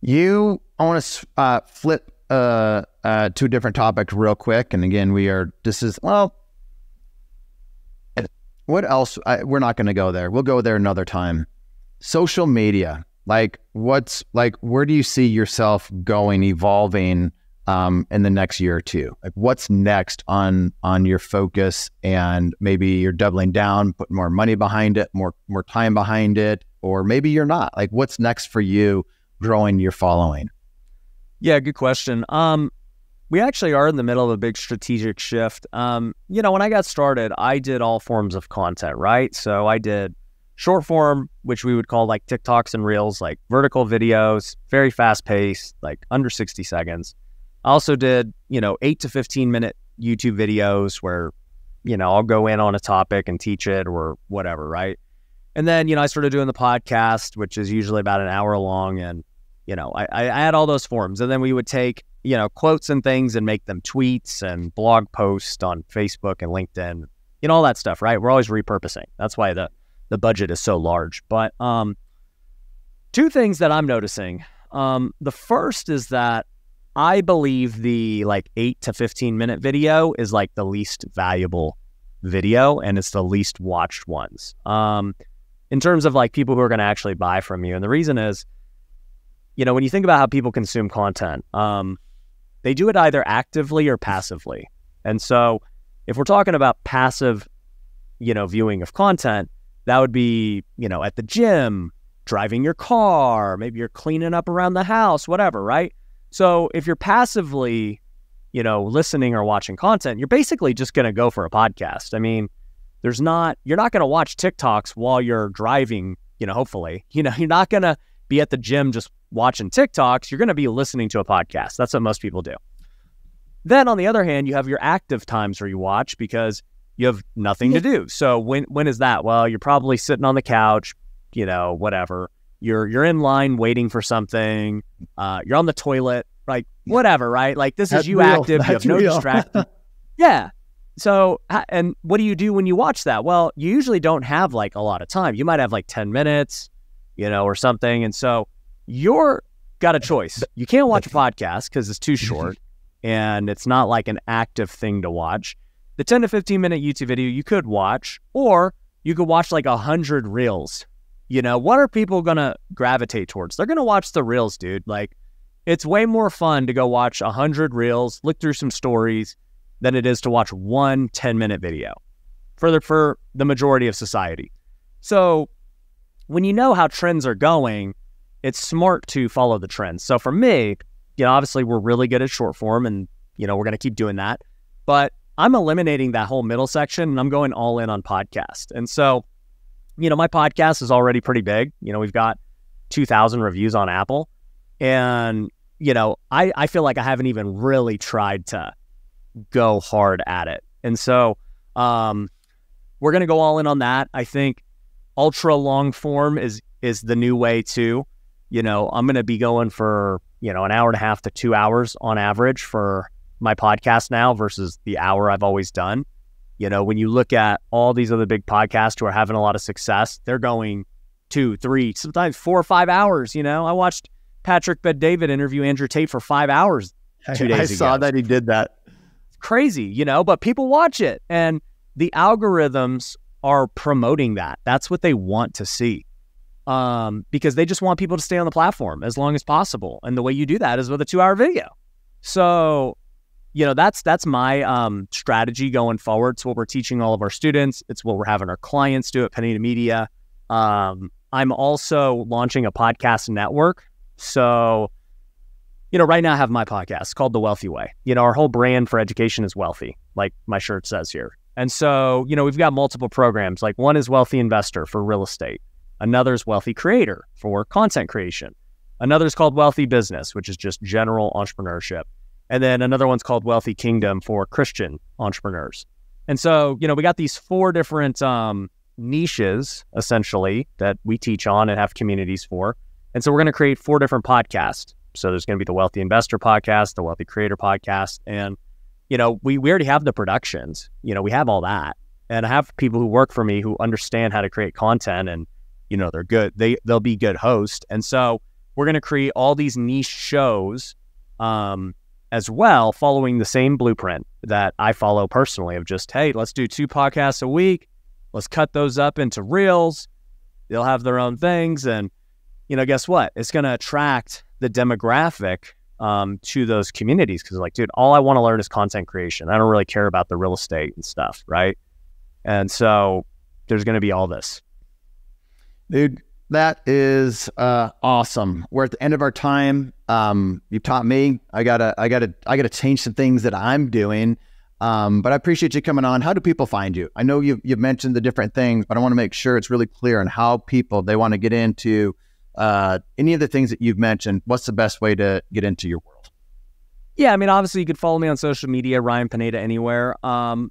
I want to flip to a different topic real quick. And again, what else? We're not going to go there. We'll go there another time. Social media, where do you see yourself going, evolving in the next year or two? Like what's next on your focus, and maybe you're doubling down, putting more money behind it, more time behind it, or maybe you're not. Like what's next for you growing your following? Yeah, good question. We actually are in the middle of a big strategic shift. You know, when I got started, I did all forms of content, right? So I did short form, which we would call like TikToks and Reels, like vertical videos, very fast paced, like under 60 seconds. I also did, you know, 8 to 15 minute YouTube videos where, you know, I'll go in on a topic and teach it or whatever, right? And then, you know, I started doing the podcast, which is usually about an hour long. And, you know, I had all those forms. And then we would take, you know, quotes and things and make them tweets and blog posts on Facebook and LinkedIn, you know, all that stuff, right? We're always repurposing. That's why the budget is so large. But 2 things that I'm noticing. The first is that I believe the like 8 to 15 minute video is like the least valuable video, and it's the least watched ones in terms of like people who are going to actually buy from you. And the reason is, you know, when you think about how people consume content, they do it either actively or passively. And so if we're talking about passive, you know, viewing of content, that would be, you know, at the gym, driving your car, maybe you're cleaning up around the house, whatever, right? So if you're passively, you know, listening or watching content, you're basically just going to go for a podcast. I mean, you're not going to watch TikToks while you're driving hopefully, you're not going to be at the gym just watching TikToks. You're going to be listening to a podcast. That's what most people do. Then on the other hand, you have your active times where you watch because you have nothing to do. So when is that? Well, you're probably sitting on the couch, whatever. You're in line waiting for something. You're on the toilet, like whatever, right? Like this is you real. Active. That's you have no distraction. Yeah. So, and what do you do when you watch that? Well, you usually don't have like a lot of time. You might have like 10 minutes, or something. And so you're got a choice. You can't watch a podcast because it's too short and it's not like an active thing to watch. The 10 to 15 minute YouTube video you could watch, or you could watch like 100 reels. What are people going to gravitate towards? They're going to watch the reels, dude. Like it's way more fun to go watch 100 reels, look through some stories than it is to watch one 10-minute video for the majority of society. So when you know how trends are going, it's smart to follow the trends. So for me, obviously we're really good at short form and, we're going to keep doing that. But I'm eliminating that whole middle section and I'm going all in on podcast. And so, my podcast is already pretty big. We've got 2,000 reviews on Apple. And, I feel like I haven't even really tried to go hard at it. And so we're going to go all in on that. I think ultra long form is the new way too. I'm going to be going for, an hour and a half to 2 hours on average for my podcast now versus the hour I've always done. When you look at all these other big podcasts who are having a lot of success, they're going 2, 3, sometimes 4 or 5 hours. I watched Patrick Bet-David interview Andrew Tate for 5 hours 2 days ago. I saw that he did that. It's crazy, but people watch it and the algorithms are promoting that. That's what they want to see. Because they just want people to stay on the platform as long as possible. And the way you do that is with a 2-hour video. So, that's my strategy going forward. It's what we're teaching all of our students. It's what we're having our clients do at Pineda Media. I'm also launching a podcast network. So, right now I have my podcast called The Wealthy Way. Our whole brand for education is wealthy, like my shirt says here. And so, we've got multiple programs. Like one is Wealthy Investor for real estate. Another is Wealthy Creator for content creation. Another is called Wealthy Business, which is just general entrepreneurship. And then another one's called Wealthy Kingdom for Christian entrepreneurs. And so, we got these 4 different niches, essentially, that we teach on and have communities for. And so we're going to create 4 different podcasts. So there's going to be the Wealthy Investor podcast, the Wealthy Creator podcast. And, we already have the productions. We have all that. And I have people who work for me who understand how to create content and, they're good. They'll be good hosts. And so we're going to create all these niche shows as well, following the same blueprint that I follow personally of just, hey, let's do 2 podcasts a week. Let's cut those up into reels. They'll have their own things. And, guess what? It's going to attract the demographic to those communities. Because like, dude, all I want to learn is content creation. I don't really care about the real estate and stuff, right? And so there's going to be all this. Dude, that is awesome. We're at the end of our time. You've taught me. I gotta change some things that I'm doing. But I appreciate you coming on. How do people find you? I know you've mentioned the different things, but I want to make sure it's really clear on how they want to get into any of the things that you've mentioned. What's the best way to get into your world? Yeah, obviously you could follow me on social media, Ryan Pineda, anywhere. I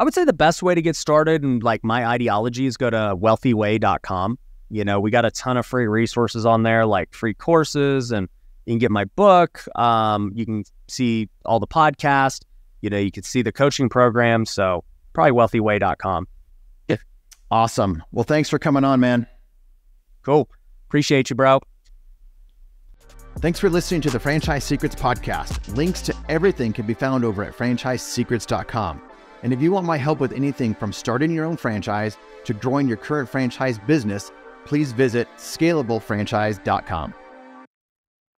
would say the best way to get started and like my ideology is go to wealthyway.com. We got a ton of free resources on there, like free courses, and you can get my book. You can see all the podcasts. You can see the coaching program. So probably wealthyway.com. Yeah. Awesome. Well, thanks for coming on, man. Cool. Appreciate you, bro. Thanks for listening to the Franchise Secrets podcast. Links to everything can be found over at franchisesecrets.com. And if you want my help with anything from starting your own franchise to growing your current franchise business, please visit scalablefranchise.com.